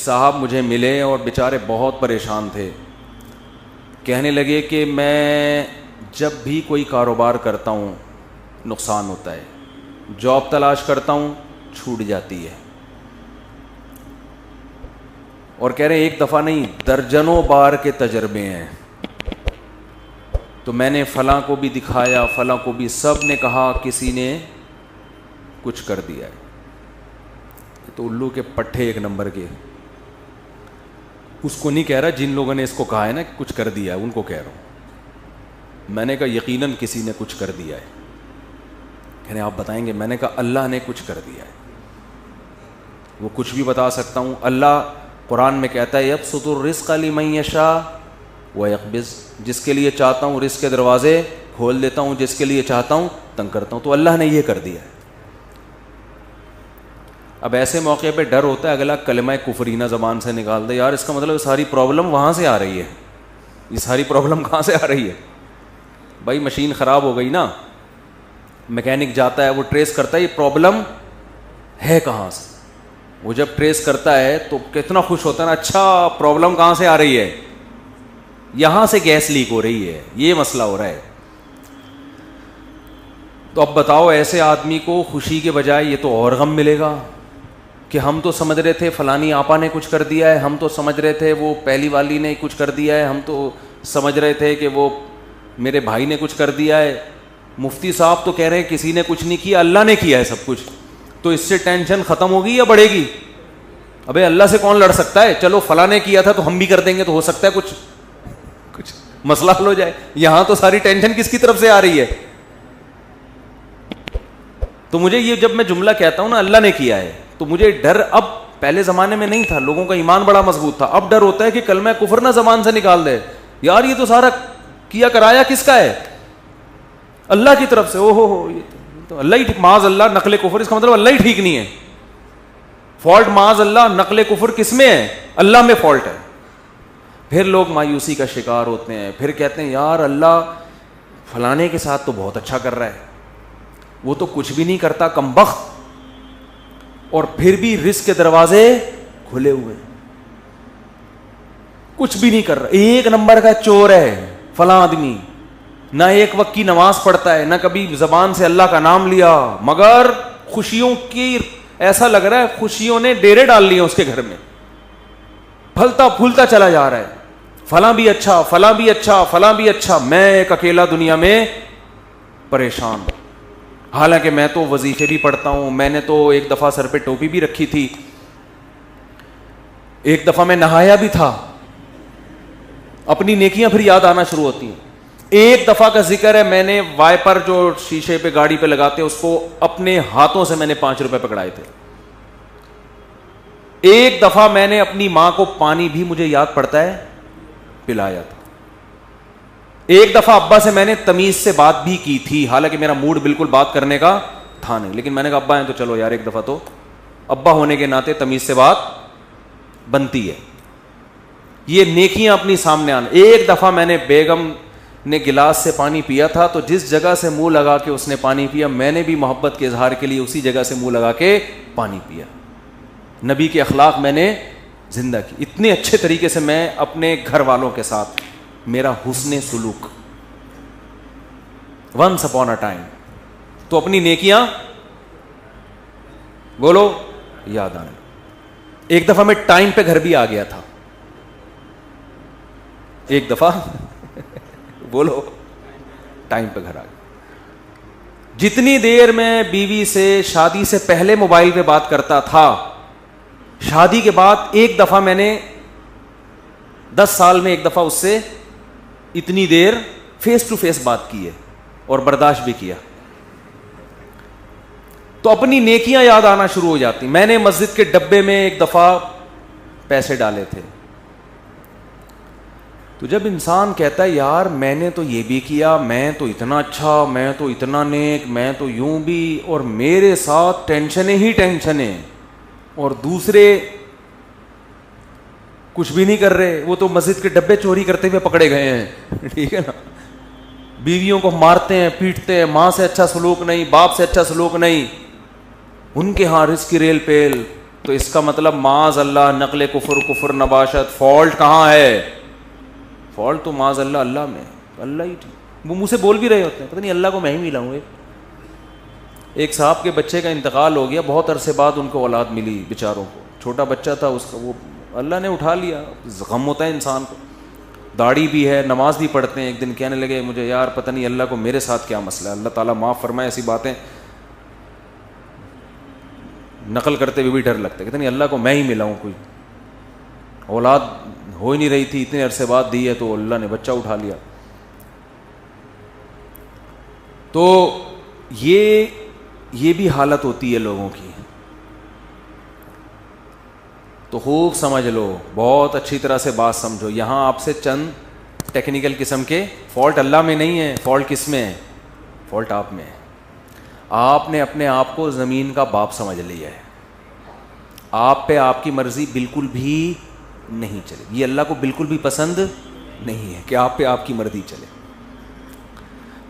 صاحب مجھے ملے اور بیچارے بہت پریشان تھے. کہنے لگے کہ میں جب بھی کوئی کاروبار کرتا ہوں نقصان ہوتا ہے, جاب تلاش کرتا ہوں چھوٹ جاتی ہے, اور کہہ رہے ہیں ایک دفعہ نہیں درجنوں بار کے تجربے ہیں. تو میں نے فلاں کو بھی دکھایا, فلاں کو بھی, سب نے کہا کسی نے کچھ کر دیا ہے. تو الو کے پٹھے ایک نمبر کے. اس کو نہیں کہہ رہا جن لوگوں نے اس کو کہا ہے نا کچھ کر دیا ہے, ان کو کہہ رہا ہوں. میں نے کہا یقیناً کسی نے کچھ کر دیا ہے. کہنے آپ بتائیں گے؟ میں نے کہا اللہ نے کچھ کر دیا ہے. وہ کچھ بھی بتا سکتا ہوں. اللہ قرآن میں کہتا ہے یبسط الرزق لمن یشاء ویقبض, جس کے لیے چاہتا ہوں رزق کے دروازے کھول دیتا ہوں, جس کے لیے چاہتا ہوں تنگ کرتا ہوں. تو اللہ نے یہ کر دیا ہے. اب ایسے موقع پہ ڈر ہوتا ہے اگلا کلمہ کفرینہ زبان سے نکال دے, یار اس کا مطلب ساری پرابلم وہاں سے آ رہی ہے. یہ ساری پرابلم کہاں سے آ رہی ہے؟ بھائی مشین خراب ہو گئی نا, میکینک جاتا ہے وہ ٹریس کرتا ہے یہ پرابلم ہے کہاں سے. وہ جب ٹریس کرتا ہے تو کتنا خوش ہوتا ہے نا, اچھا پرابلم کہاں سے آ رہی ہے, یہاں سے گیس لیک ہو رہی ہے, یہ مسئلہ ہو رہا ہے. تو اب بتاؤ ایسے آدمی کو خوشی کے بجائے یہ تو اور غم ملے گا کہ ہم تو سمجھ رہے تھے فلانی آپا نے کچھ کر دیا ہے, ہم تو سمجھ رہے تھے وہ پہلی والی نے کچھ کر دیا ہے, ہم تو سمجھ رہے تھے کہ وہ میرے بھائی نے کچھ کر دیا ہے. مفتی صاحب تو کہہ رہے ہیں کسی نے کچھ نہیں کیا, اللہ نے کیا ہے سب کچھ. تو اس سے ٹینشن ختم ہوگی یا بڑھے گی؟ ابے اللہ سے کون لڑ سکتا ہے؟ چلو فلاں نے کیا تھا تو ہم بھی کر دیں گے, تو ہو سکتا ہے کچھ مسئلہ حل ہو جائے. یہاں تو ساری ٹینشن کس کی طرف سے آ رہی ہے؟ تو مجھے یہ جب میں جملہ کہتا ہوں نا اللہ نے کیا ہے, تو مجھے ڈر اب, پہلے زمانے میں نہیں تھا, لوگوں کا ایمان بڑا مضبوط تھا. اب ڈر ہوتا ہے کہ کلمہ کفر نہ زبان سے نکال دے. یار یہ تو سارا کیا کرایا کس کا ہے؟ اللہ کی طرف سے. او ہو یہ تو اللہ ہی ٹھیک, معاذ اللہ نقل کفر, اس کا مطلب اللہ ہی ٹھیک نہیں ہے. فالٹ معاذ اللہ نقل کفر کس میں ہے؟ اللہ میں فالٹ ہے. پھر لوگ مایوسی کا شکار ہوتے ہیں, پھر کہتے ہیں یار اللہ فلانے کے ساتھ تو بہت اچھا کر رہا ہے, وہ تو کچھ بھی نہیں کرتا کمبخت, اور پھر بھی رزق کے دروازے کھلے ہوئے, کچھ بھی نہیں کر رہا, ایک نمبر کا چور ہے فلاں آدمی, نہ ایک وقت کی نماز پڑھتا ہے, نہ کبھی زبان سے اللہ کا نام لیا, مگر خوشیوں کی ایسا لگ رہا ہے خوشیوں نے ڈیرے ڈال لیے اس کے گھر میں, پھلتا پھولتا چلا جا رہا ہے. فلاں بھی اچھا, فلاں بھی اچھا, فلاں بھی اچھا, میں ایک اکیلا دنیا میں پریشان. حالانکہ میں تو وظیفے بھی پڑھتا ہوں, میں نے تو ایک دفعہ سر پہ ٹوپی بھی رکھی تھی, ایک دفعہ میں نہایا بھی تھا. اپنی نیکیاں پھر یاد آنا شروع ہوتی ہیں. ایک دفعہ کا ذکر ہے, میں نے وائپر جو شیشے پہ گاڑی پہ لگاتے اس کو اپنے ہاتھوں سے میں نے 5 روپے پکڑائے تھے. ایک دفعہ میں نے اپنی ماں کو پانی بھی, مجھے یاد پڑتا ہے, پلایا تھا. ایک دفعہ ابا سے میں نے تمیز سے بات بھی کی تھی, حالانکہ میرا موڈ بالکل بات کرنے کا تھا نہیں, لیکن میں نے کہا ابا ہیں تو چلو یار ایک دفعہ تو ابا ہونے کے ناطے تمیز سے بات بنتی ہے. یہ نیکیاں اپنی سامنے آنا. ایک دفعہ میں نے بیگم نے گلاس سے پانی پیا تھا, تو جس جگہ سے منہ لگا کے اس نے پانی پیا, میں نے بھی محبت کے اظہار کے لیے اسی جگہ سے منہ لگا کے پانی پیا. نبی کے اخلاق میں نے زندہ کی. اتنے اچھے طریقے سے میں اپنے گھر والوں کے ساتھ, میرا حسن سلوک ونس اپون اے ٹائم. تو اپنی نیکیاں بولو یاد آنے. ایک دفعہ میں ٹائم پہ گھر بھی آ گیا تھا, ایک دفعہ بولو ٹائم پہ گھر آ گیا. جتنی دیر میں بیوی سے شادی سے پہلے موبائل پہ بات کرتا تھا, شادی کے بعد ایک دفعہ میں نے 10 سال میں ایک دفعہ اس سے اتنی دیر فیس ٹو فیس بات کی ہے, اور برداشت بھی کیا. تو اپنی نیکیاں یاد آنا شروع ہو جاتی. میں نے مسجد کے ڈبے میں ایک دفعہ پیسے ڈالے تھے. تو جب انسان کہتا ہے یار میں نے تو یہ بھی کیا, میں تو اتنا اچھا, میں تو اتنا نیک, میں تو یوں بھی, اور میرے ساتھ ٹینشنیں ہی ٹینشنیں, اور دوسرے کچھ بھی نہیں کر رہے, وہ تو مسجد کے ڈبے چوری کرتے ہوئے پکڑے گئے ہیں. ٹھیک ہے نا, بیویوں کو مارتے ہیں, پیٹتے ہیں, ماں سے اچھا سلوک نہیں, باپ سے اچھا سلوک نہیں, ان کے ہاں رزق کی ریل پیل, تو اس کا مطلب معاذ اللہ نقل کفر نباشت، فالٹ کہاں ہے؟ فالٹ تو معاذ اللہ اللہ میں، اللہ ہی ٹھیک، وہ منہ سے بول بھی رہے ہوتے ہیں پتہ نہیں اللہ کو میں ہی ملا ہوں۔ ایک صاحب کے بچے کا انتقال ہو گیا، بہت عرصے بعد ان کو اولاد ملی بیچاروں کو، چھوٹا بچہ تھا اس کا، وہ اللہ نے اٹھا لیا، غم ہوتا ہے انسان کو، داڑھی بھی ہے، نماز بھی پڑھتے ہیں۔ ایک دن کہنے لگے مجھے یار پتہ نہیں اللہ کو میرے ساتھ کیا مسئلہ ہے، اللہ تعالیٰ معاف فرمائے، ایسی باتیں نقل کرتے ہوئے بھی ڈر لگتا ہے، کہتے نہیں اللہ کو میں ہی ملا ہوں، کوئی اولاد ہو ہی نہیں رہی تھی، اتنے عرصے بعد دی ہے تو اللہ نے بچہ اٹھا لیا۔ تو یہ بھی حالت ہوتی ہے لوگوں کی، تو خوب سمجھ لو، بہت اچھی طرح سے بات سمجھو۔ یہاں آپ سے چند ٹیکنیکل قسم کے فالٹ اللہ میں نہیں ہے، فالٹ کس میں ہے؟ فالٹ آپ میں ہے۔ آپ نے اپنے آپ کو زمین کا باپ سمجھ لیا ہے، آپ پہ آپ کی مرضی بالکل بھی نہیں چلے، یہ اللہ کو بالکل بھی پسند نہیں ہے کہ آپ پہ آپ کی مرضی چلے۔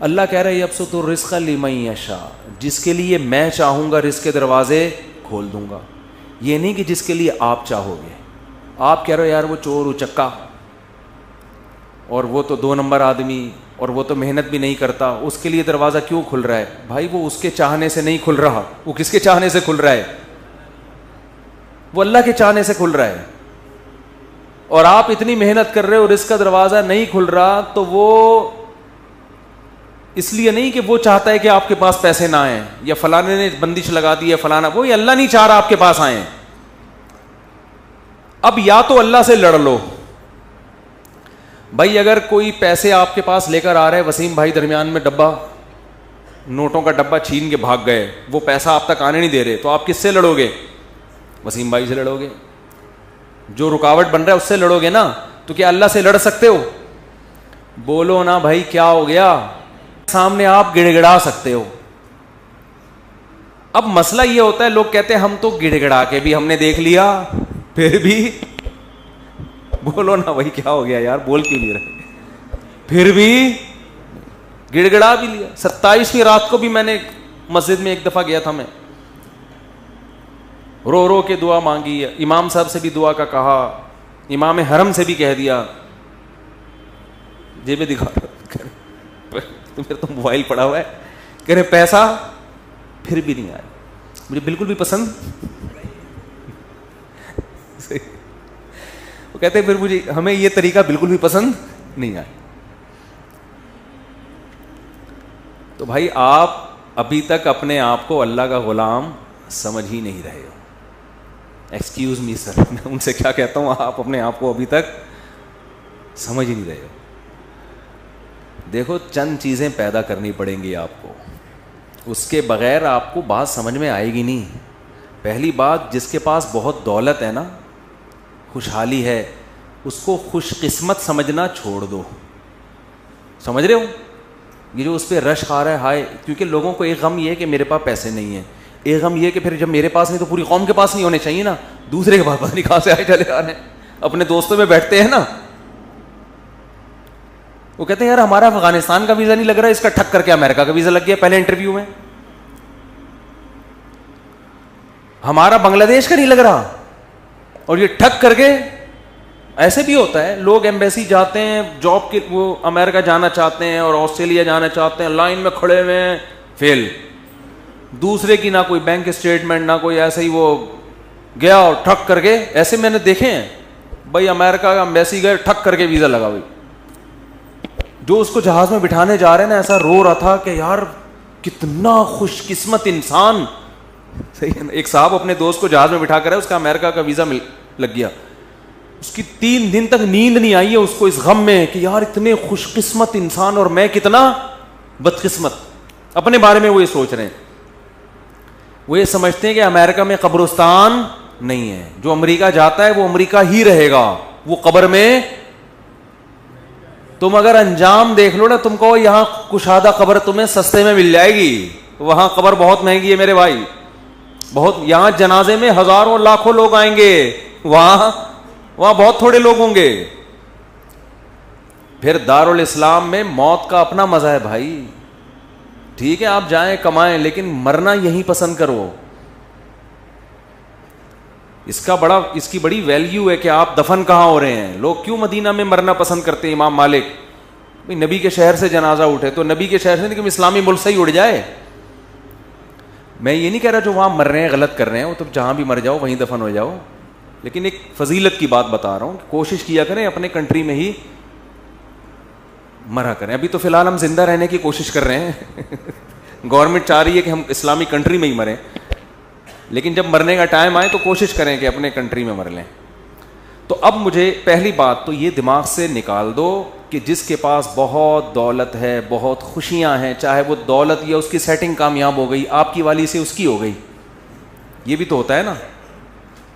اللہ کہہ رہا ہے یبسط الرزق لمن یشاء، جس کے لیے میں چاہوں گا رزق کے دروازے کھول دوں گا، یہ نہیں کہ جس کے لیے آپ چاہو گے۔ آپ کہہ رہے ہو یار وہ چور اچکا اور وہ تو 2 نمبر آدمی اور وہ تو محنت بھی نہیں کرتا، اس کے لیے دروازہ کیوں کھل رہا ہے؟ بھائی وہ اس کے چاہنے سے نہیں کھل رہا، وہ کس کے چاہنے سے کھل رہا ہے؟ وہ اللہ کے چاہنے سے کھل رہا ہے۔ اور آپ اتنی محنت کر رہے ہو، رزق کا دروازہ نہیں کھل رہا، تو وہ اس لیے نہیں کہ وہ چاہتا ہے کہ آپ کے پاس پیسے نہ آئیں یا فلانے نے بندش لگا دی ہے فلانا، وہ اللہ نہیں چاہ رہا آپ کے پاس آئیں۔ اب یا تو اللہ سے لڑ لو، بھائی اگر کوئی پیسے آپ کے پاس لے کر آ رہے، وسیم بھائی درمیان میں ڈبہ نوٹوں کا ڈبہ چھین کے بھاگ گئے، وہ پیسہ آپ تک آنے نہیں دے رہے، تو آپ کس سے لڑو گے؟ وسیم بھائی سے لڑو گے، جو رکاوٹ بن رہا ہے اس سے لڑو گے نا۔ تو کیا اللہ سے لڑ سکتے ہو؟ بولو نا بھائی کیا ہو گیا؟ سامنے آپ گڑ گڑا سکتے ہو۔ اب مسئلہ یہ ہوتا ہے، لوگ کہتے ہیں ہم تو گڑ گڑا کے بھی ہم نے دیکھ لیا، پھر بھی بولو نا بھائی کیا ہو گیا یار، بول کیوں نہیں رہے؟ پھر بھی گڑ گڑا بھی لیا۔ 27ویں رات کو بھی میں نے مسجد میں ایک دفعہ گیا تھا، میں رو رو کے دعا مانگی، امام صاحب سے بھی دعا کا کہا، امام حرم سے بھی کہہ دیا، جیبیں دکھا تو پھر تو موبائل پڑا ہوا ہے، کہہ رہے پیسہ، پھر بھی نہیں آیا، مجھے بالکل بھی پسند وہ کہتے ہیں پھر مجھے ہمیں یہ طریقہ بالکل بھی پسند نہیں آیا۔ تو بھائی آپ ابھی تک اپنے آپ کو اللہ کا غلام سمجھ ہی نہیں رہے ہو۔ ایکسکیوز می سر، میں ان سے کیا کہتا ہوں، آپ اپنے آپ کو ابھی تک سمجھ ہی نہیں رہے ہو۔ دیکھو چند چیزیں پیدا کرنی پڑیں گی آپ کو، اس کے بغیر آپ کو بات سمجھ میں آئے گی نہیں۔ پہلی بات، جس کے پاس بہت دولت ہے نا، خوشحالی ہے، اس کو خوش قسمت سمجھنا چھوڑ دو۔ سمجھ رہے ہو؟ یہ جو اس پہ رشک آ رہا ہے ہائے، کیونکہ لوگوں کو ایک غم یہ ہے کہ میرے پاس پیسے نہیں ہیں، ایک غم یہ کہ پھر جب میرے پاس نہیں تو پوری قوم کے پاس نہیں ہونے چاہیے نا، دوسرے کے پاس پتہ نہیں کہاں سے آئے چلے آ رہے ہیں۔ اپنے دوستوں میں بیٹھتے ہیں نا، وہ کہتے ہیں یار ہمارا افغانستان کا ویزا نہیں لگ رہا، اس کا ٹھک کر کے امریکہ کا ویزا لگ گیا پہلے انٹرویو میں، ہمارا بنگلہ دیش کا نہیں لگ رہا، اور یہ ٹھک کر کے۔ ایسے بھی ہوتا ہے، لوگ ایمبیسی جاتے ہیں جاب کے، وہ امریکہ جانا چاہتے ہیں اور آسٹریلیا جانا چاہتے ہیں، لائن میں کھڑے ہوئے ہیں، فیل، دوسرے کی نہ کوئی بینک اسٹیٹمنٹ نہ کوئی، ایسے ہی وہ گیا اور ٹھک کر کے۔ ایسے میں نے دیکھے ہیں بھائی، امریکہ کا ایمبیسی گئے، ٹھک کر کے ویزا لگا ہوئی۔ جو اس کو جہاز میں بٹھانے جا رہے ہیں نا، ایسا رو رہا تھا کہ یار کتنا خوش قسمت انسان، صحیح ہے نا۔ ایک صاحب اپنے دوست کو جہاز میں بٹھا کر ہے، اس کا امریکہ کا ویزا لگ گیا، اس کی 3 دن تک نیند نہیں آئی ہے اس کو، اس غم میں کہ یار اتنے خوش قسمت انسان اور میں کتنا بدقسمت۔ اپنے بارے میں وہ یہ سوچ رہے ہیں، وہ یہ سمجھتے ہیں کہ امریکہ میں قبرستان نہیں ہے، جو امریکہ جاتا ہے وہ امریکہ ہی رہے گا، وہ قبر میں۔ تم اگر انجام دیکھ لو نا، تم کو یہاں کشادہ قبر تمہیں سستے میں مل جائے گی، وہاں قبر بہت مہنگی ہے میرے بھائی، بہت۔ یہاں جنازے میں ہزاروں لاکھوں لوگ آئیں گے، وہاں بہت تھوڑے لوگ ہوں گے۔ پھر دارالاسلام میں موت کا اپنا مزہ ہے بھائی، ٹھیک ہے آپ جائیں کمائیں، لیکن مرنا یہیں پسند کرو۔ اس کی بڑی ویلیو ہے کہ آپ دفن کہاں ہو رہے ہیں. لوگ کیوں مدینہ میں مرنا پسند کرتے ہیں؟ امام مالک بھائی نبی کے شہر سے جنازہ اٹھے تو نبی کے شہر سے نہیں کہ اسلامی ملک سے ہی اڑ جائے. میں یہ نہیں کہہ رہا جو وہاں مر رہے ہیں غلط کر رہے ہیں, وہ تو جہاں بھی مر جاؤ وہیں دفن ہو جاؤ, لیکن ایک فضیلت کی بات بتا رہا ہوں کہ کوشش کیا کریں اپنے کنٹری میں ہی مرا کریں. ابھی تو فی الحال ہم زندہ رہنے کی کوشش کر رہے ہیں, گورنمنٹ چاہ رہی ہے کہ ہم اسلامی کنٹری میں ہی مریں, لیکن جب مرنے کا ٹائم آئے تو کوشش کریں کہ اپنے کنٹری میں مر لیں. تو اب مجھے پہلی بات تو یہ دماغ سے نکال دو کہ جس کے پاس بہت دولت ہے, بہت خوشیاں ہیں, چاہے وہ دولت یا اس کی سیٹنگ کامیاب ہو گئی, آپ کی والی سے اس کی ہو گئی, یہ بھی تو ہوتا ہے نا,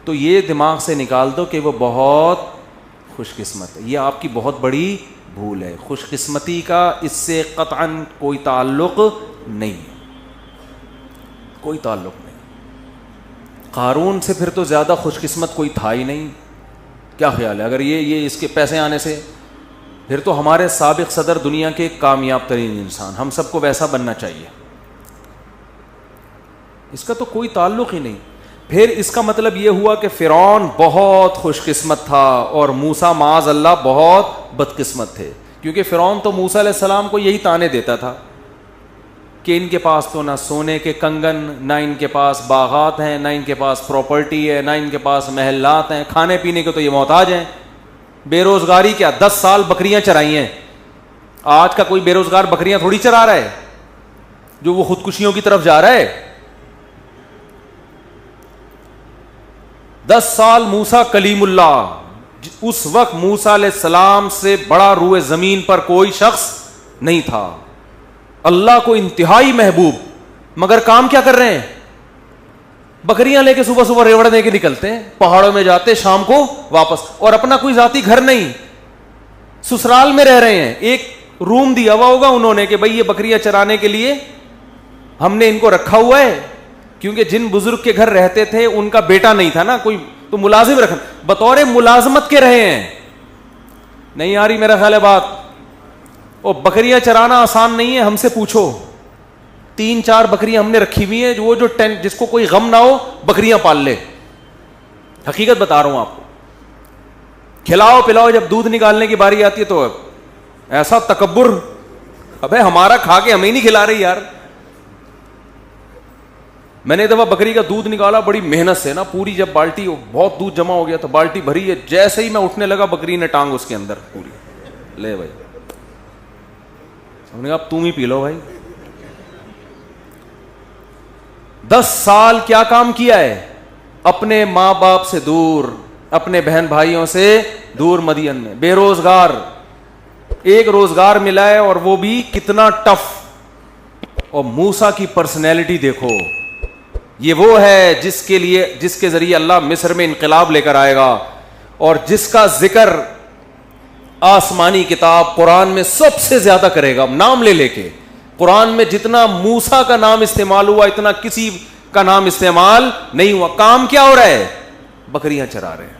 تو یہ دماغ سے نکال دو کہ وہ بہت خوش قسمت ہے. یہ آپ کی بہت بڑی بھول ہے. خوش قسمتی کا اس سے قطعاً کوئی تعلق نہیں, کوئی تعلق نہیں. قارون سے پھر تو زیادہ خوش قسمت کوئی تھا ہی نہیں. کیا خیال ہے اگر یہ اس کے پیسے آنے سے, پھر تو ہمارے سابق صدر دنیا کے کامیاب ترین انسان, ہم سب کو ویسا بننا چاہیے. اس کا تو کوئی تعلق ہی نہیں. پھر اس کا مطلب یہ ہوا کہ فرعون بہت خوش قسمت تھا اور موسیٰ معاذ اللہ بہت بدقسمت تھے, کیونکہ فرعون تو موسیٰ علیہ السلام کو یہی تانے دیتا تھا کہ ان کے پاس تو نہ سونے کے کنگن, نہ ان کے پاس باغات ہیں, نہ ان کے پاس پراپرٹی ہے, نہ ان کے پاس محلات ہیں, کھانے پینے کے تو یہ محتاج ہیں. بے روزگاری کیا 10 سال بکریاں چرائی ہیں. آج کا کوئی بے روزگار بکریاں تھوڑی چرا رہا ہے جو وہ خودکشیوں کی طرف جا رہا ہے. 10 سال موسیٰ کلیم اللہ, اس وقت موسیٰ علیہ السلام سے بڑا روئے زمین پر کوئی شخص نہیں تھا, اللہ کو انتہائی محبوب, مگر کام کیا کر رہے ہیں؟ بکریاں لے کے صبح صبح ریوڑنے کے نکلتے ہیں, پہاڑوں میں جاتے, شام کو واپس, اور اپنا کوئی ذاتی گھر نہیں, سسرال میں رہ رہے ہیں. ایک روم دیا ہوا ہوگا انہوں نے کہ بھئی یہ بکریاں چرانے کے لیے ہم نے ان کو رکھا ہوا ہے, کیونکہ جن بزرگ کے گھر رہتے تھے ان کا بیٹا نہیں تھا نا کوئی, تو ملازم رکھنا, بطور ملازمت کے رہے ہیں. نہیں آ رہی میرا خیال ہے بات؟ اور بکریاں چرانا آسان نہیں ہے, ہم سے پوچھو. 3-4 بکریاں ہم نے رکھی ہوئی ہیں, وہ جو جس کو کوئی غم نہ ہو بکریاں پال لے. حقیقت بتا رہا ہوں آپ کو. کھلاؤ پلاؤ, جب دودھ نکالنے کی باری آتی ہے تو ایسا تکبر, ابے ہمارا کھا کے ہمیں نہیں کھلا رہی یار. میں نے ایک دفعہ بکری کا دودھ نکالا بڑی محنت سے نا, پوری جب بالٹی بہت دودھ جمع ہو گیا تو بالٹی بھری ہے, جیسے ہی میں اٹھنے لگا بکری نے ٹانگ اس کے اندر پوری, لے بھائی, ہم نے کہا اب تم ہی پی لو بھائی. 10 سال کیا کام کیا ہے؟ اپنے ماں باپ سے دور, اپنے بہن بھائیوں سے دور, مدین میں بے روزگار, ایک روزگار ملا ہے اور وہ بھی کتنا ٹف. اور موسیٰ کی پرسنالٹی دیکھو, یہ وہ ہے جس کے ذریعے اللہ مصر میں انقلاب لے کر آئے گا, اور جس کا ذکر آسمانی کتاب قرآن میں سب سے زیادہ کرے گا, نام لے لے کے. قرآن میں جتنا موسیٰ کا نام استعمال ہوا اتنا کسی کا نام استعمال نہیں ہوا. کام کیا ہو رہا ہے؟ بکریاں چرا رہے ہیں.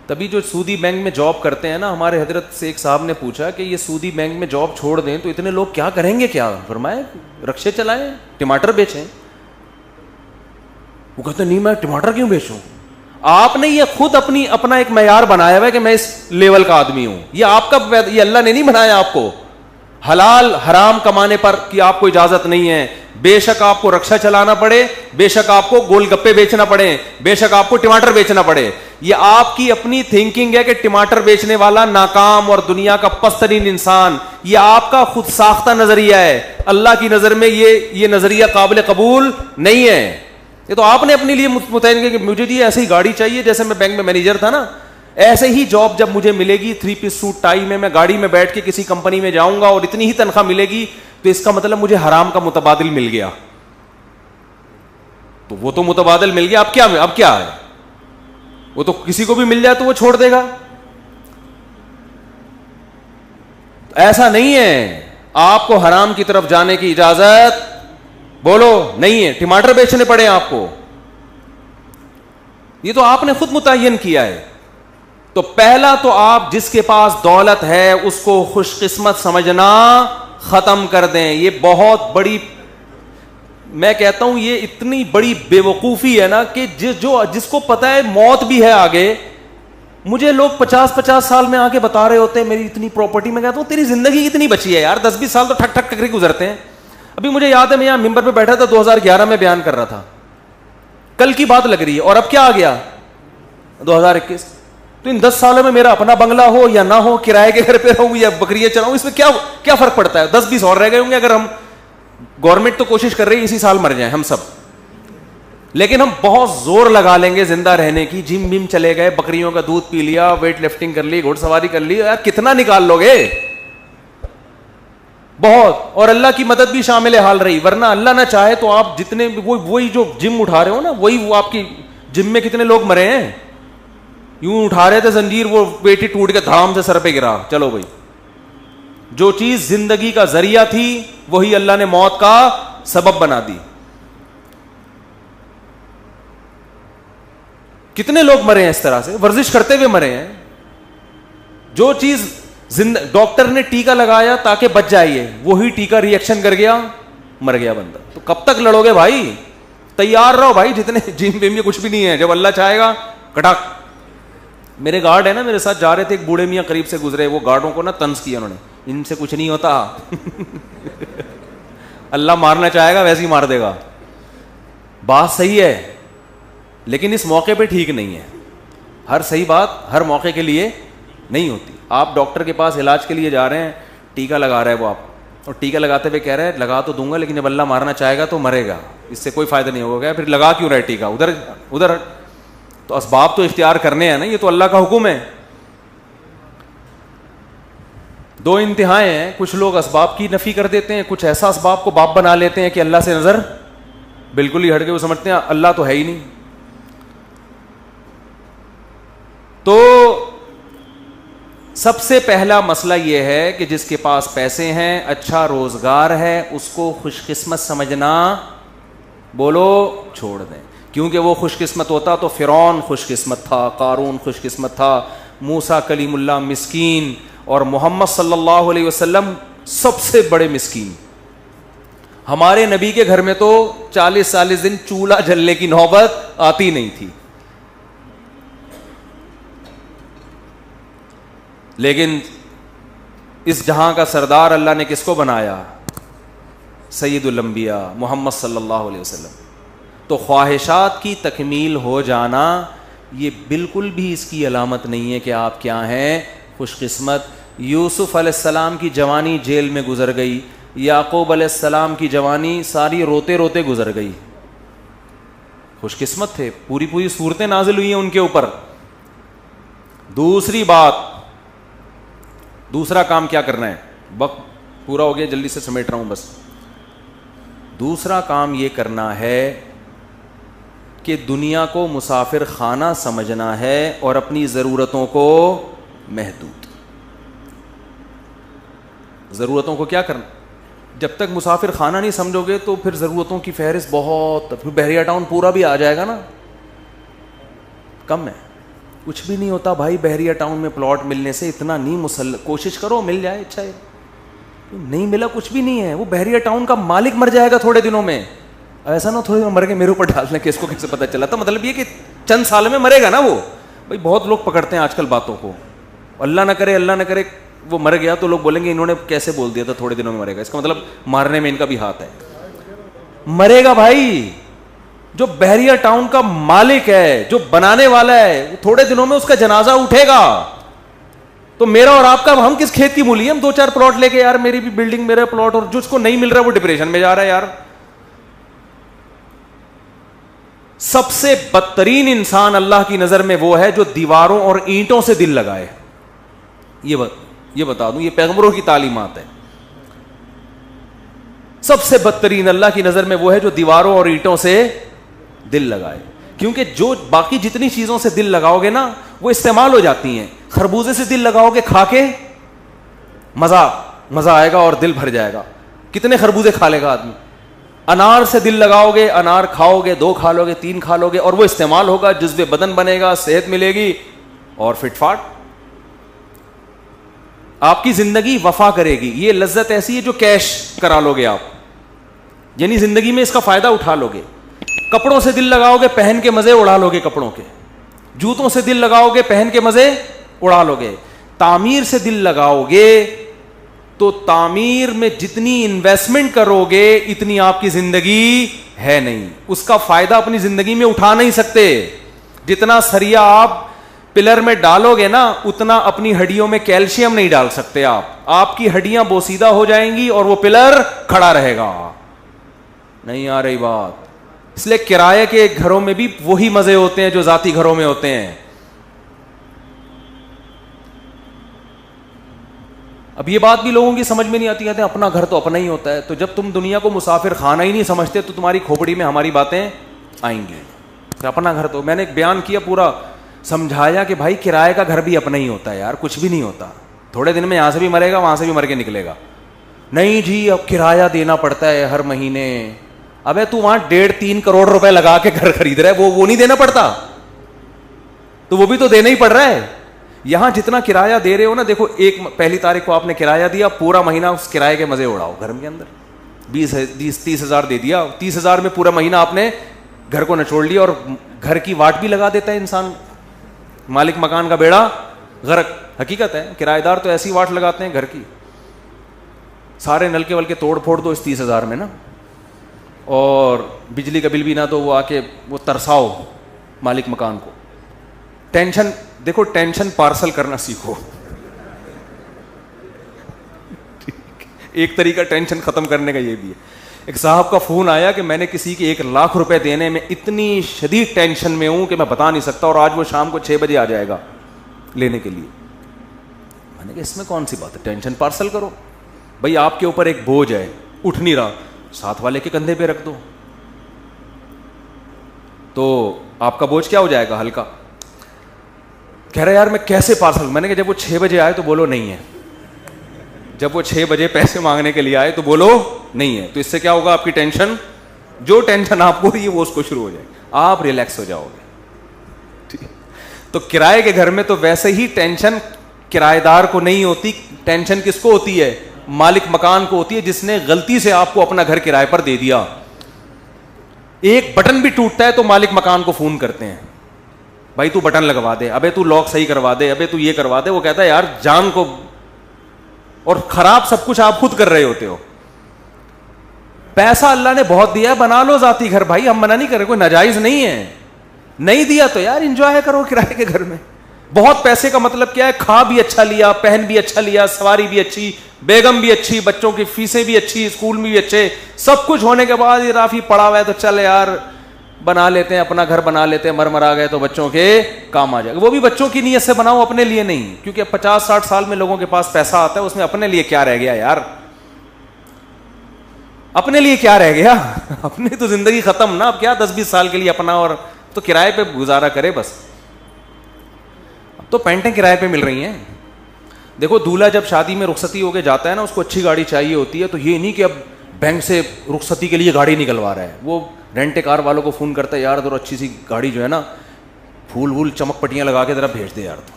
تبھی جو سودی بینک میں جاب کرتے ہیں نا, ہمارے حضرت سے ایک صاحب نے پوچھا کہ یہ سودی بینک میں جاب چھوڑ دیں تو اتنے لوگ کیا کریں گے؟ کیا فرمائے, رکشے چلائیں, ٹماٹر بیچیں. وہ کہتے نہیں میں ٹماٹر کیوں بیچوں؟ آپ نے یہ خود اپنا ایک معیار بنایا ہوا ہے کہ میں اس لیول کا آدمی ہوں. یہ آپ کا, یہ اللہ نے نہیں بنایا آپ کو. حلال حرام کمانے پر کی آپ کو اجازت نہیں ہے. بے شک آپ کو رکشہ چلانا پڑے, بے شک آپ کو گول گپے بیچنا پڑے, بے شک آپ کو ٹماٹر بیچنا پڑے. یہ آپ کی اپنی تھنکنگ ہے کہ ٹماٹر بیچنے والا ناکام اور دنیا کا پست ترین انسان. یہ آپ کا خود ساختہ نظریہ ہے. اللہ کی نظر میں یہ نظریہ قابل قبول نہیں ہے. یہ تو آپ نے اپنے لیے متعین کیا کہ مجھے جی ایسی گاڑی چاہیے, جیسے میں بینک میں مینیجر تھا نا, ایسے ہی جاب جب مجھے ملے گی 3 پیس سوٹ ٹائی میں گاڑی میں بیٹھ کے کسی کمپنی میں جاؤں گا اور اتنی ہی تنخواہ ملے گی, تو اس کا مطلب مجھے حرام کا متبادل مل گیا. تو وہ تو متبادل مل گیا, اب کیا ہے؟ وہ تو کسی کو بھی مل جائے تو وہ چھوڑ دے گا. ایسا نہیں ہے. آپ کو حرام کی طرف جانے کی اجازت بولو نہیں ہے. ٹماٹر بیچنے پڑے آپ کو, یہ تو آپ نے خود متعین کیا ہے. تو پہلا تو آپ جس کے پاس دولت ہے اس کو خوش قسمت سمجھنا ختم کر دیں. یہ بہت بڑی میں کہتا ہوں یہ اتنی بڑی بے وقوفی ہے نا کہ جس کو پتا ہے موت بھی ہے آگے. مجھے لوگ 50 سال میں آ کے بتا رہے ہوتے ہیں میری اتنی پراپرٹی. میں کہتا ہوں تیری زندگی کتنی بچی ہے یار, 10-20 سال تو ٹھک ٹھک ٹک گزرتے ہیں. ابھی مجھے یاد ہے میں یہاں ممبر پہ بیٹھا تھا 2011 میں بیان کر رہا تھا, کل کی بات لگ رہی ہے, اور اب کیا آ گیا 2021. تو ان 10 سالوں میں میرا اپنا بنگلہ ہو یا نہ ہو, کرائے کے گھر پہ رہوں یا بکریاں چلاؤں, اس میں کیا فرق پڑتا ہے؟ 10-20 اور رہ گئے ہوں گے. اگر ہم گورنمنٹ تو کوشش کر رہی ہے اسی سال مر جائیں ہم سب, لیکن ہم بہت زور لگا لیں گے زندہ رہنے کی. جم بم چلے گئے, بکریوں کا دودھ پی لیا, ویٹ لفٹنگ کر لی, گھوڑ سواری کر لی, یار کتنا نکال لو گے؟ بہت. اور اللہ کی مدد بھی شامل حال رہی, ورنہ اللہ نہ چاہے تو آپ جتنے وہی جو جم اٹھا رہے ہو نا, وہی وہ آپ کی جم میں کتنے لوگ مرے ہیں. یوں اٹھا رہے تھے زنجیر, وہ پیٹی ٹوٹ کے دھام سے سر پہ گرا. چلو بھائی, جو چیز زندگی کا ذریعہ تھی وہی اللہ نے موت کا سبب بنا دی. کتنے لوگ مرے ہیں اس طرح سے, ورزش کرتے ہوئے مرے ہیں. جو چیز ڈاکٹر نے ٹیکا لگایا تاکہ بچ جائیے, وہی ٹیکا ری ایکشن کر گیا, مر گیا بندہ. تو کب تک لڑو گے بھائی؟ تیار رہو بھائی. جتنے جم ویم میں کچھ بھی نہیں ہے, جب اللہ چاہے گا کٹاک. میرے گارڈ ہے نا, میرے ساتھ جا رہے تھے, ایک بوڑھے میاں قریب سے گزرے, وہ گارڈوں کو نا طنز کیا انہوں نے, ان سے کچھ نہیں ہوتا اللہ مارنا چاہے گا ویسے ہی مار دے گا. بات صحیح ہے, لیکن اس موقع پہ ٹھیک نہیں ہے. ہر صحیح بات ہر موقع کے لیے نہیں ہوتی. آپ ڈاکٹر کے پاس علاج کے لیے جا رہے ہیں, ٹیکا لگا رہا ہے وہ آپ, اور ٹیکا لگاتے ہوئے کہہ رہے ہیں لگا تو دوں گا لیکن جب اللہ مارنا چاہے گا تو مرے گا, اس سے کوئی فائدہ نہیں ہوگا. پھر لگا کیوں رہے ٹیکا ادھر؟ تو اسباب تو اختیار کرنے ہیں نا, یہ تو اللہ کا حکم ہے. دو انتہائیں ہیں, کچھ لوگ اسباب کی نفی کر دیتے ہیں, کچھ ایسا اسباب کو باپ بنا لیتے ہیں کہ اللہ سے نظر بالکل ہی ہٹ کے وہ سمجھتے ہیں اللہ تو ہے ہی نہیں. تو سب سے پہلا مسئلہ یہ ہے کہ جس کے پاس پیسے ہیں, اچھا روزگار ہے, اس کو خوش قسمت سمجھنا بولو چھوڑ دیں. کیونکہ وہ خوش قسمت ہوتا تو فرعون خوش قسمت تھا, قارون خوش قسمت تھا, موسیٰ کلیم اللہ مسکین, اور محمد صلی اللہ علیہ وسلم سب سے بڑے مسکین. ہمارے نبی کے گھر میں تو 40 دن چولہا جلنے کی نوبت آتی نہیں تھی. لیکن اس جہاں کا سردار اللہ نے کس کو بنایا؟ سید الانبیاء محمد صلی اللہ علیہ وسلم. تو خواہشات کی تکمیل ہو جانا یہ بالکل بھی اس کی علامت نہیں ہے کہ آپ کیا ہیں خوش قسمت. یوسف علیہ السلام کی جوانی جیل میں گزر گئی, یعقوب علیہ السلام کی جوانی ساری روتے روتے گزر گئی. خوش قسمت تھے, پوری صورتیں نازل ہوئی ہیں ان کے اوپر. دوسری بات, دوسرا کام کیا کرنا ہے, وقت پورا ہو گیا جلدی سے سمیٹ رہا ہوں بس. دوسرا کام یہ کرنا ہے کہ دنیا کو مسافر خانہ سمجھنا ہے اور اپنی ضرورتوں کو محدود. ضرورتوں کو کیا کرنا, جب تک مسافر خانہ نہیں سمجھو گے تو پھر ضرورتوں کی فہرست بہت, پھر بحریہ ٹاؤن پورا بھی آ جائے گا نا, کم ہے. کچھ بھی نہیں ہوتا بھائی بحریہ ٹاؤن میں پلاٹ ملنے سے, اتنا نہیں کوشش کرو مل جائے, اچھا ہے. نہیں ملا کچھ بھی نہیں ہے, وہ بحریہ ٹاؤن کا مالک مر جائے گا تھوڑے دنوں میں. ایسا نہ تھوڑے دنوں مر کے میرے اوپر ڈال دیں کہ اس کو کیسے پتہ چلا تھا. مطلب یہ کہ چند سال میں مرے گا نا وہ. بھائی بہت لوگ پکڑتے ہیں آج کل باتوں کو, اللہ نہ کرے وہ مر گیا تو لوگ بولیں گے انہوں نے کیسے بول دیا تھا تھوڑے دنوں میں مرے گا. اس کا مطلب مارنے میں ان کا بھی ہاتھ ہے. مرے گا بھائی. جو بحریہ ٹاؤن کا مالک ہے, جو بنانے والا ہے, تھوڑے دنوں میں اس کا جنازہ اٹھے گا. تو میرا اور آپ کا, ہم کس کھیت کی مولی ہیں؟ ہم 2-4 پلاٹ لے کے, یار میری بھی بلڈنگ میرا پلاٹ, اور جس کو نہیں مل رہا وہ ڈپریشن میں جا رہا ہے. یار سب سے بدترین انسان اللہ کی نظر میں وہ ہے جو دیواروں اور اینٹوں سے دل لگائے. یہ بتا دوں, یہ پیغمبروں کی تعلیمات ہے. سب سے بدترین اللہ کی نظر میں وہ ہے جو دیواروں اور اینٹوں سے دل لگائے. کیونکہ جو باقی جتنی چیزوں سے دل لگاؤ گے نا وہ استعمال ہو جاتی ہیں. خربوزے سے دل لگاؤ گے, کھا کے مزہ آئے گا اور دل بھر جائے گا, کتنے خربوزے کھا لے گا آدمی. انار سے دل لگاؤ گے, انار کھاؤ گے, 2 کھا لو گے, 3 کھا لو گے, اور وہ استعمال ہوگا, جزو بدن بنے گا, صحت ملے گی اور فٹ فاٹ. آپ کی زندگی وفا کرے گی. یہ لذت ایسی ہے جو کیش کرا لو گے آپ. یعنی زندگی میں اس کا فائدہ اٹھا لو گے. کپڑوں سے دل لگاؤ گے, پہن کے مزے اڑا لو گے کپڑوں کے. جوتوں سے دل لگاؤ گے, پہن کے مزے اڑا لو گے. تعمیر سے دل لگاؤ گے تو تعمیر میں جتنی انویسٹمنٹ کرو گے اتنی آپ کی زندگی ہے نہیں, اس کا فائدہ اپنی زندگی میں اٹھا نہیں سکتے. جتنا سریا آپ پلر میں ڈالو گے نا اتنا اپنی ہڈیوں میں کیلشیم نہیں ڈال سکتے آپ کی ہڈیاں بوسیدہ ہو جائیں گی اور وہ پلر کھڑا رہے گا. نہیں آ رہی بات؟ اس لیے کرائے کے گھروں میں بھی وہی مزے ہوتے ہیں جو ذاتی گھروں میں ہوتے ہیں. اب یہ بات بھی لوگوں کی سمجھ میں نہیں آتی, کہتے ہیں اپنا گھر تو اپنا ہی ہوتا ہے. تو جب تم دنیا کو مسافر خانہ ہی نہیں سمجھتے تو تمہاری کھوپڑی میں ہماری باتیں آئیں گی. اپنا گھر تو میں نے ایک بیان کیا, پورا سمجھایا کہ بھائی کرائے کا گھر بھی اپنا ہی ہوتا ہے یار, کچھ بھی نہیں ہوتا. تھوڑے دن میں یہاں سے بھی مرے گا وہاں سے بھی مر کے نکلے گا. نہیں جی اب کرایہ دینا پڑتا ہے ہر مہینے. ابے تو وہاں 1.5-3 کروڑ روپے لگا کے گھر خرید رہا ہے, وہ نہیں دینا پڑتا؟ تو وہ بھی تو دینا ہی پڑ رہا ہے. یہاں جتنا کرایہ دے رہے ہو نا, دیکھو ایک پہلی تاریخ کو آپ نے کرایہ دیا, پورا مہینہ اس کرایے کے مزے اڑاؤ گھر کے اندر. 20-30 ہزار دے دیا, 30 ہزار میں پورا مہینہ آپ نے گھر کو نچوڑ لیا. اور گھر کی واٹ بھی لگا دیتا ہے انسان, مالک مکان کا بیڑا غرق. حقیقت ہے, کرایہ دار تو ایسی واٹ لگاتے ہیں گھر کی, سارے نلکے ولکے توڑ پھوڑ دو اس 30 ہزار میں نا, اور بجلی کا بل بھی نہ دو, وہ آ کے وہ ترساؤ مالک مکان کو. ٹینشن دیکھو, ٹینشن پارسل کرنا سیکھو. ایک طریقہ ٹینشن ختم کرنے کا یہ بھی ہے. ایک صاحب کا فون آیا کہ میں نے کسی کے 1 لاکھ روپے دینے میں اتنی شدید ٹینشن میں ہوں کہ میں بتا نہیں سکتا, اور آج وہ شام کو 6 بجے آ جائے گا لینے کے لیے. میں نے کہا اس میں کون سی بات ہے, ٹینشن پارسل کرو. بھائی آپ کے اوپر ایک بوجھ ہے, اٹھ نہیں رہا, ساتھ والے کے کندھے پہ رکھ دو تو آپ کا بوجھ کیا ہو جائے گا, ہلکا. کہہ رہے یار میں کیسے پارسل. میں نے کہا جب وہ 6 بجے آئے تو بولو نہیں ہے, جب وہ 6 بجے پیسے مانگنے کے لیے آئے تو بولو نہیں ہے. تو اس سے کیا ہوگا, آپ کی ٹینشن, جو ٹینشن آپ کو ہوئی ہے وہ اس کو شروع ہو جائے گی, آپ ریلیکس ہو جاؤ گے. ٹھیک ہے, تو کرائے کے گھر میں تو ویسے ہی ٹینشن کرایہ دار کو نہیں ہوتی, ٹینشن کس کو ہوتی ہے, مالک مکان کو ہوتی ہے, جس نے غلطی سے آپ کو اپنا گھر کرائے پر دے دیا. ایک بٹن بھی ٹوٹتا ہے تو مالک مکان کو فون کرتے ہیں, بھائی تو بٹن لگوا دے, ابے تو لاک صحیح کروا دے, ابے تو یہ کروا دے. وہ کہتا ہے یار جان کو, اور خراب سب کچھ آپ خود کر رہے ہوتے ہو. پیسہ اللہ نے بہت دیا ہے, بنا لو ذاتی گھر بھائی, ہم منع نہیں کر رہے, کوئی ناجائز نہیں ہے. نہیں دیا تو یار انجوائے کرو کرائے کے گھر میں. بہت پیسے کا مطلب کیا ہے, کھا بھی اچھا لیا, پہن بھی اچھا لیا, سواری بھی اچھی, بیگم بھی اچھی, بچوں کی فیسیں بھی اچھی, اسکول میں بھی اچھے, سب کچھ ہونے کے بعد یہ رافی پڑا ہوا ہے تو چل یار بنا لیتے ہیں, اپنا گھر بنا لیتے ہیں, مر آ گئے تو بچوں کے کام آ جائے گا. وہ بھی بچوں کی نیت سے بناؤ, اپنے لیے نہیں, کیونکہ 50-60 سال میں لوگوں کے پاس پیسہ آتا ہے, اس میں اپنے لیے کیا رہ گیا یار, اپنے لیے کیا رہ گیا, اپنی تو زندگی ختم نا. اب کیا 10-20 سال کے لیے اپنا, اور تو کرائے پہ گزارا کرے بس. اب تو پینٹیں کرائے پہ مل رہی ہیں. دیکھو دولہا جب شادی میں رخصتی ہو کے جاتا ہے نا, اس کو اچھی گاڑی چاہیے ہوتی ہے, تو یہ نہیں کہ اب بینک سے رخصتی کے لیے گاڑی نکلوا رہا ہے, وہ رینٹ کار والوں کو فون کرتا ہے, یار ذرا اچھی سی گاڑی جو ہے نا, پھول وول چمک پٹیاں لگا کے ذرا بھیج دے یار. تو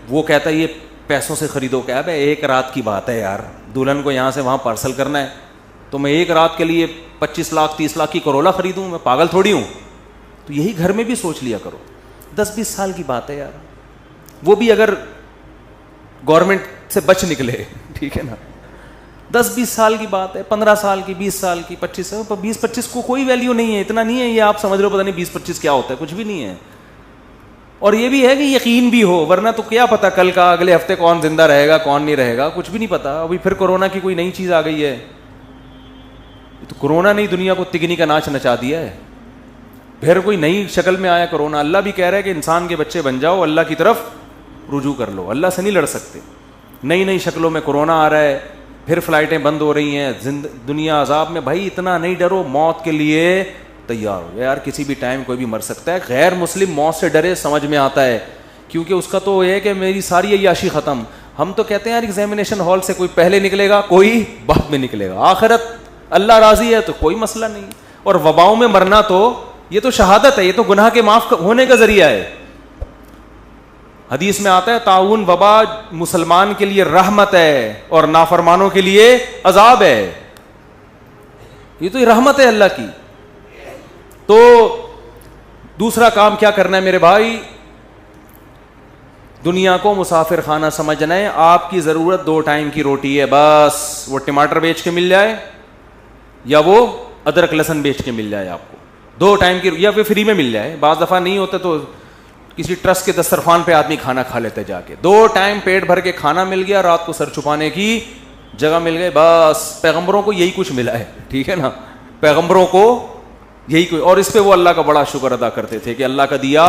وہ کہتا ہے یہ پیسوں سے خریدو. کیا ہے, ایک رات کی بات ہے یار, دلہن کو یہاں سے وہاں پارسل کرنا ہے, تو میں ایک رات کے لیے 25 لاکھ 30 لاکھ کی کرولا خریدوں, میں پاگل تھوڑی ہوں. تو یہی گھر میں بھی سوچ لیا کرو, 10-20 سال کی بات ہے یار, وہ بھی اگر گورنمنٹ سے بچ نکلے, ٹھیک ہے نا, 10-20 سال کی بات ہے, 15 سال کی, 20 سال کی, 25 کو کوئی ویلیو نہیں ہے, اتنا نہیں ہے. یہ آپ سمجھ رہے ہو پتہ نہیں 20-25 کیا ہوتا ہے, کچھ بھی نہیں ہے. اور یہ بھی ہے کہ یقین بھی ہو, ورنہ تو کیا پتا کل کا, اگلے ہفتے کون زندہ رہے گا کون نہیں رہے گا, کچھ بھی نہیں پتا. ابھی پھر کورونا کی کوئی نئی چیز آ گئی ہے, تو کورونا نے دنیا کو تگنی کا ناچ نچا دیا ہے. پھر کوئی نئی شکل میں آیا کورونا. اللہ بھی کہہ رہا ہے کہ انسان کے بچے بن جاؤ, اللہ کی طرف رجوع کر لو, اللہ سے نہیں لڑ سکتے. نئی شکلوں میں کورونا آ رہا ہے, پھر فلائٹیں بند ہو رہی ہیں, دنیا عذاب میں. بھائی اتنا نہیں ڈرو, موت کے لیے تیار ہو یار, کسی بھی ٹائم کوئی بھی مر سکتا ہے. غیر مسلم موت سے ڈرے, سمجھ میں آتا ہے, کیونکہ اس کا تو یہ ہے کہ میری ساری عیاشی ختم. ہم تو کہتے ہیں یار ایگزامینیشن ہال سے کوئی پہلے نکلے گا, کوئی بعد میں نکلے گا, آخرت اللہ راضی ہے تو کوئی مسئلہ نہیں. اور وباؤں میں مرنا تو یہ تو شہادت ہے, یہ تو گناہ کے معاف ہونے کا ذریعہ ہے. حدیث میں آتا ہے طاعون وبا مسلمان کے لیے رحمت ہے اور نافرمانوں کے لیے عذاب ہے. یہ تو رحمت ہے اللہ کی. تو دوسرا کام کیا کرنا ہے میرے بھائی؟ دنیا کو مسافر خانہ سمجھنا ہے. آپ کی ضرورت 2 ٹائم کی روٹی ہے بس. وہ ٹماٹر بیچ کے مل جائے یا وہ ادرک لہسن بیچ کے مل جائے آپ کو. 2 ٹائم کی, یا پھر فری میں مل جائے. بعض دفعہ نہیں ہوتا تو کسی ٹرسٹ کے دسترخوان پہ آدمی کھانا کھا لیتے جا کے. 2 ٹائم پیٹ بھر کے کھانا مل گیا, رات کو سر چھپانے کی جگہ مل گئی, بس. پیغمبروں کو یہی کچھ ملا ہے, ٹھیک ہے نا, پیغمبروں کو یہی کوئی. اور اس پہ وہ اللہ کا بڑا شکر ادا کرتے تھے کہ اللہ کا دیا